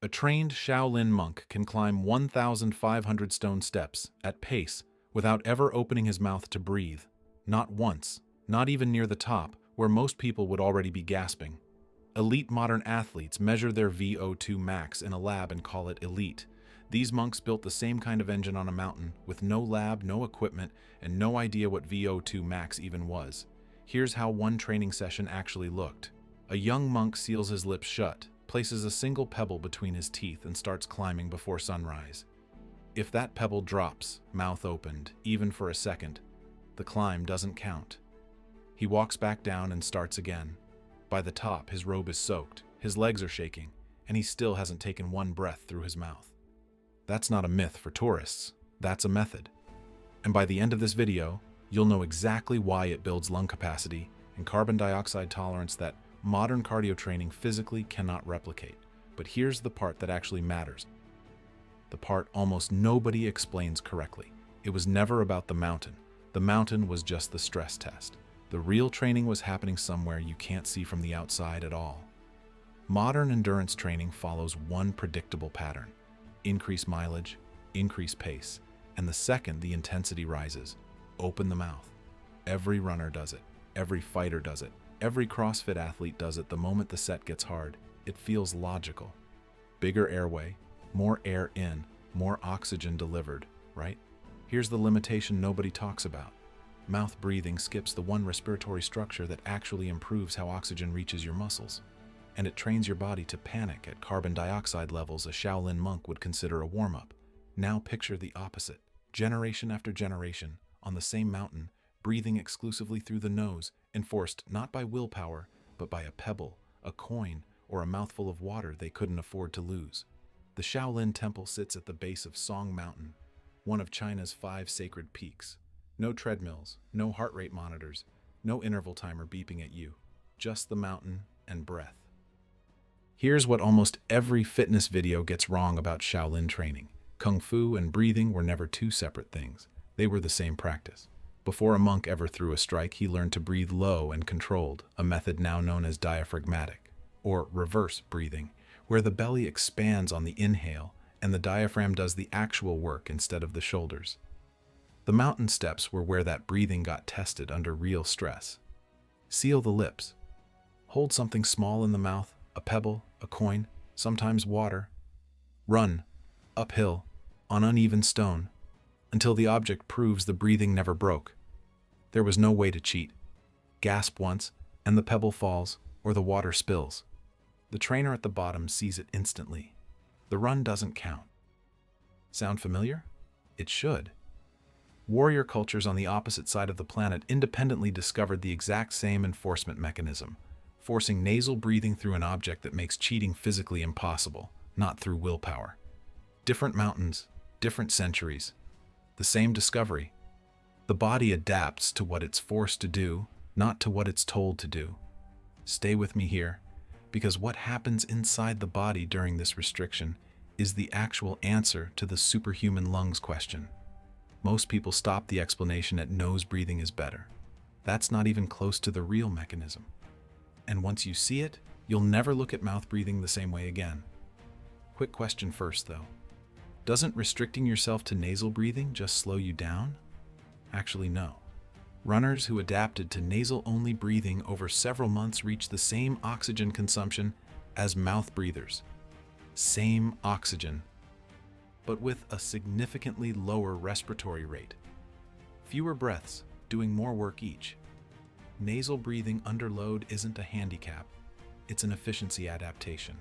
A trained Shaolin monk can climb 1,500 stone steps at pace without ever opening his mouth to breathe. Not once, not even near the top, where most people would already be gasping. Elite modern athletes measure their VO2 max in a lab and call it elite. These monks built the same kind of engine on a mountain, with no lab, no equipment, and no idea what VO2 max even was. Here's how one training session actually looked. A young monk seals his lips shut, places a single pebble between his teeth, and starts climbing before sunrise. If that pebble drops, mouth opened, even for a second, the climb doesn't count. He walks back down and starts again. By the top, his robe is soaked, his legs are shaking, and he still hasn't taken one breath through his mouth. That's not a myth for tourists, that's a method. And by the end of this video, you'll know exactly why it builds lung capacity and carbon dioxide tolerance that modern cardio training physically cannot replicate. But here's the part that actually matters. The part almost nobody explains correctly. It was never about the mountain. The mountain was just the stress test. The real training was happening somewhere you can't see from the outside at all. Modern endurance training follows one predictable pattern: increase mileage, increase pace, and the second the intensity rises, open the mouth. Every runner does it. Every fighter does it. Every CrossFit athlete does it the moment the set gets hard. It feels logical. Bigger airway, more air in, more oxygen delivered, right? Here's the limitation nobody talks about. Mouth breathing skips the one respiratory structure that actually improves how oxygen reaches your muscles. And it trains your body to panic at carbon dioxide levels a Shaolin monk would consider a warm-up. Now picture the opposite. Generation after generation, on the same mountain, breathing exclusively through the nose, enforced not by willpower, but by a pebble, a coin, or a mouthful of water they couldn't afford to lose. The Shaolin Temple sits at the base of Song Mountain, one of China's 5 sacred peaks. No treadmills, no heart rate monitors, no interval timer beeping at you, just the mountain and breath. Here's what almost every fitness video gets wrong about Shaolin training. Kung Fu and breathing were never two separate things. They were the same practice. Before a monk ever threw a strike, he learned to breathe low and controlled, a method now known as diaphragmatic, or reverse breathing, where the belly expands on the inhale and the diaphragm does the actual work instead of the shoulders. The mountain steps were where that breathing got tested under real stress. Seal the lips. Hold something small in the mouth, a pebble, a coin, sometimes water. Run, uphill, on uneven stone, until the object proves the breathing never broke. There was no way to cheat. Gasp once, and the pebble falls, or the water spills. The trainer at the bottom sees it instantly. The run doesn't count. Sound familiar? It should. Warrior cultures on the opposite side of the planet independently discovered the exact same enforcement mechanism, forcing nasal breathing through an object that makes cheating physically impossible, not through willpower. Different mountains, different centuries, the same discovery. The body adapts to what it's forced to do, not to what it's told to do. Stay with me here, because what happens inside the body during this restriction is the actual answer to the superhuman lungs question. Most people stop the explanation at nose breathing is better. That's not even close to the real mechanism. And once you see it, you'll never look at mouth breathing the same way again. Quick question first, though. Doesn't restricting yourself to nasal breathing just slow you down? Actually, no. Runners who adapted to nasal-only breathing over several months reached the same oxygen consumption as mouth breathers. Same oxygen, but with a significantly lower respiratory rate. Fewer breaths, doing more work each. Nasal breathing under load isn't a handicap, it's an efficiency adaptation.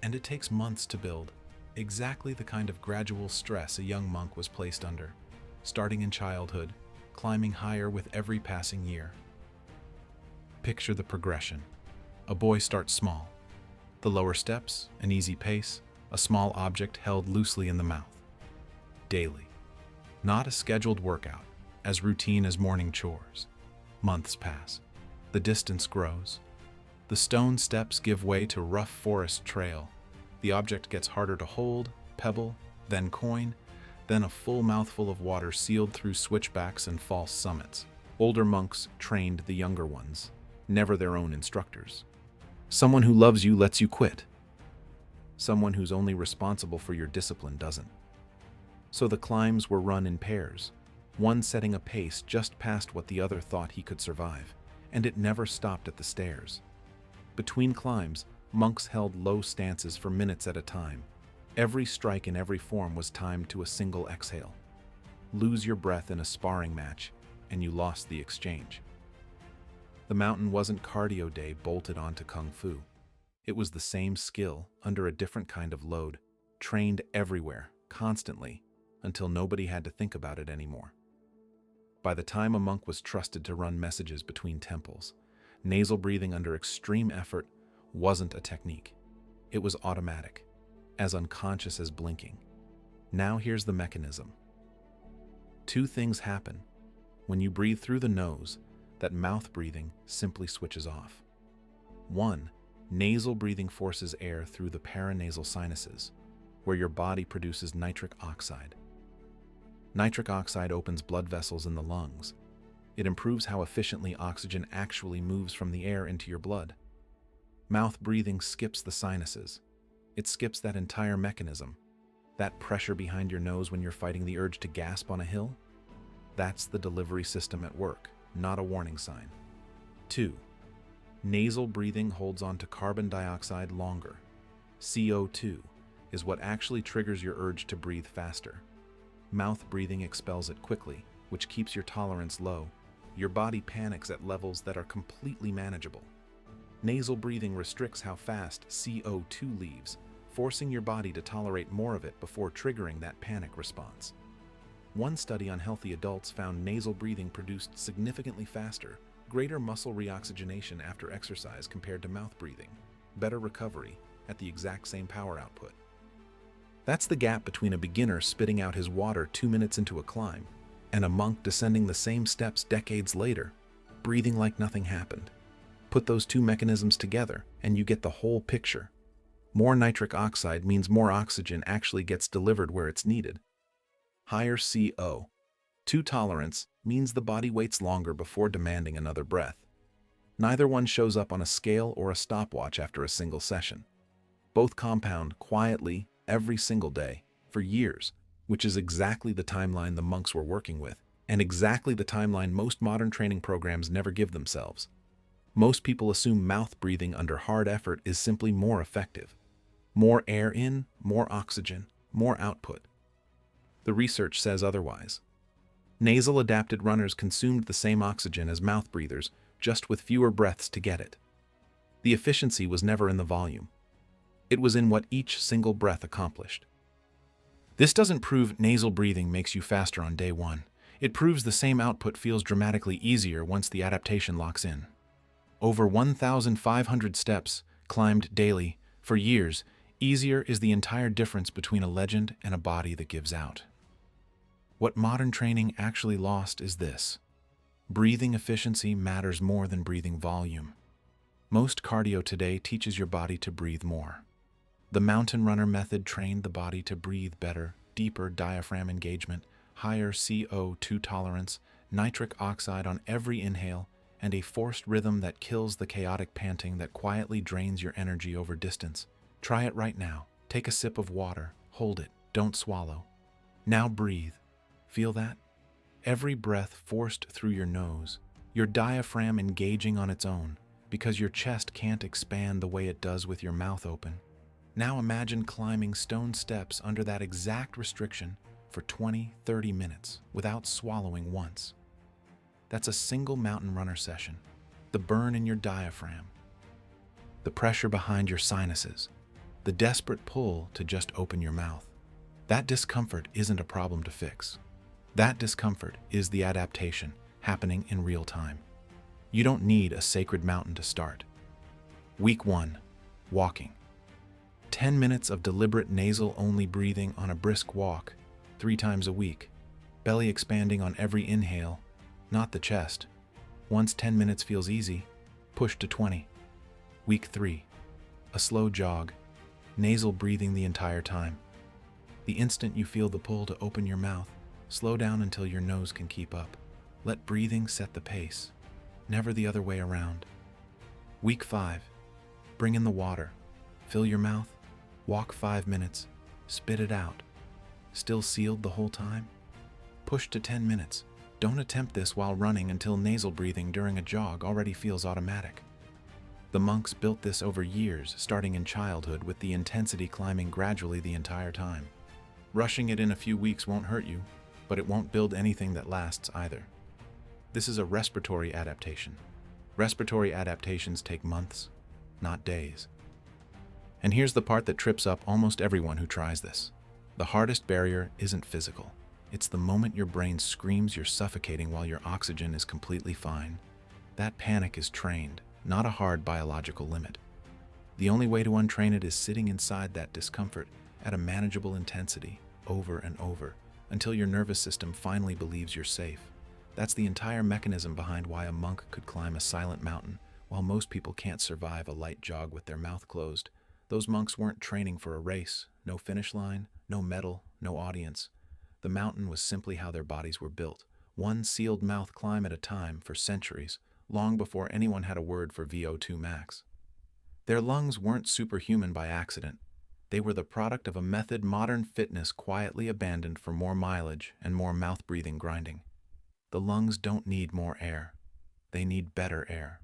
And it takes months to build, exactly the kind of gradual stress a young monk was placed under, starting in childhood, climbing higher with every passing year. Picture the progression. A boy starts small. The lower steps, an easy pace, a small object held loosely in the mouth. Daily. Not a scheduled workout, as routine as morning chores. Months pass. The distance grows. The stone steps give way to rough forest trail. The object gets harder to hold, pebble, then coin, then a full mouthful of water sealed through switchbacks and false summits. Older monks trained the younger ones, never their own instructors. Someone who loves you lets you quit. Someone who's only responsible for your discipline doesn't. So the climbs were run in pairs, one setting a pace just past what the other thought he could survive, and it never stopped at the stairs. Between climbs, monks held low stances for minutes at a time. Every strike in every form was timed to a single exhale. Lose your breath in a sparring match, and you lost the exchange. The mountain wasn't cardio day bolted onto kung fu. It was the same skill, under a different kind of load, trained everywhere, constantly, until nobody had to think about it anymore. By the time a monk was trusted to run messages between temples, nasal breathing under extreme effort wasn't a technique. It was automatic, as unconscious as blinking. Now here's the mechanism. Two things happen. When you breathe through the nose, that mouth breathing simply switches off. One, nasal breathing forces air through the paranasal sinuses, where your body produces nitric oxide. Nitric oxide opens blood vessels in the lungs. It improves how efficiently oxygen actually moves from the air into your blood. Mouth breathing skips the sinuses. It skips that entire mechanism. That pressure behind your nose when you're fighting the urge to gasp on a hill? That's the delivery system at work, not a warning sign. 2. Nasal breathing holds on to carbon dioxide longer. CO2 is what actually triggers your urge to breathe faster. Mouth breathing expels it quickly, which keeps your tolerance low. Your body panics at levels that are completely manageable. Nasal breathing restricts how fast CO2 leaves, forcing your body to tolerate more of it before triggering that panic response. One study on healthy adults found nasal breathing produced significantly faster, greater muscle reoxygenation after exercise compared to mouth breathing, better recovery at the exact same power output. That's the gap between a beginner spitting out his water 2 minutes into a climb and a monk descending the same steps decades later, breathing like nothing happened. Put those two mechanisms together and you get the whole picture. More nitric oxide means more oxygen actually gets delivered where it's needed. Higher CO2 tolerance means the body waits longer before demanding another breath. Neither one shows up on a scale or a stopwatch after a single session. Both compound quietly every single day for years, which is exactly the timeline the monks were working with, and exactly the timeline most modern training programs never give themselves. Most people assume mouth breathing under hard effort is simply more effective. More air in, more oxygen, more output. The research says otherwise. Nasal adapted runners consumed the same oxygen as mouth breathers, just with fewer breaths to get it. The efficiency was never in the volume. It was in what each single breath accomplished. This doesn't prove nasal breathing makes you faster on day one. It proves the same output feels dramatically easier once the adaptation locks in. Over 1,500 steps, climbed daily, for years, easier is the entire difference between a legend and a body that gives out. What modern training actually lost is this. Breathing efficiency matters more than breathing volume. Most cardio today teaches your body to breathe more. The mountain runner method trained the body to breathe better, deeper diaphragm engagement, higher CO2 tolerance, nitric oxide on every inhale, and a forced rhythm that kills the chaotic panting that quietly drains your energy over distance. Try it right now. Take a sip of water. Hold it. Don't swallow. Now breathe. Feel that? Every breath forced through your nose, your diaphragm engaging on its own, because your chest can't expand the way it does with your mouth open. Now imagine climbing stone steps under that exact restriction for 20-30 minutes without swallowing once. That's a single mountain runner session. The burn in your diaphragm, the pressure behind your sinuses, the desperate pull to just open your mouth. That discomfort isn't a problem to fix. That discomfort is the adaptation happening in real time. You don't need a sacred mountain to start. Week 1, walking. 10 minutes of deliberate nasal-only breathing on a brisk walk, 3 times a week. Belly expanding on every inhale, not the chest. Once 10 minutes feels easy, push to 20. Week 3, a slow jog, nasal breathing the entire time. The instant you feel the pull to open your mouth, slow down until your nose can keep up. Let breathing set the pace, never the other way around. Week 5, bring in the water. Fill your mouth, Walk 5 minutes, spit it out. Still sealed the whole time? Push to 10 minutes. Don't attempt this while running until nasal breathing during a jog already feels automatic. The monks built this over years, starting in childhood with the intensity climbing gradually the entire time. Rushing it in a few weeks won't hurt you, but it won't build anything that lasts either. This is a respiratory adaptation. Respiratory adaptations take months, not days. And here's the part that trips up almost everyone who tries this. The hardest barrier isn't physical. It's the moment your brain screams you're suffocating while your oxygen is completely fine. That panic is trained, not a hard biological limit. The only way to untrain it is sitting inside that discomfort at a manageable intensity, over and over, until your nervous system finally believes you're safe. That's the entire mechanism behind why a monk could climb a silent mountain, while most people can't survive a light jog with their mouth closed. Those monks weren't training for a race, no finish line, no medal, no audience. The mountain was simply how their bodies were built, one sealed mouth climb at a time for centuries, long before anyone had a word for VO2 max. Their lungs weren't superhuman by accident. They were the product of a method modern fitness quietly abandoned for more mileage and more mouth-breathing grinding. The lungs don't need more air. They need better air.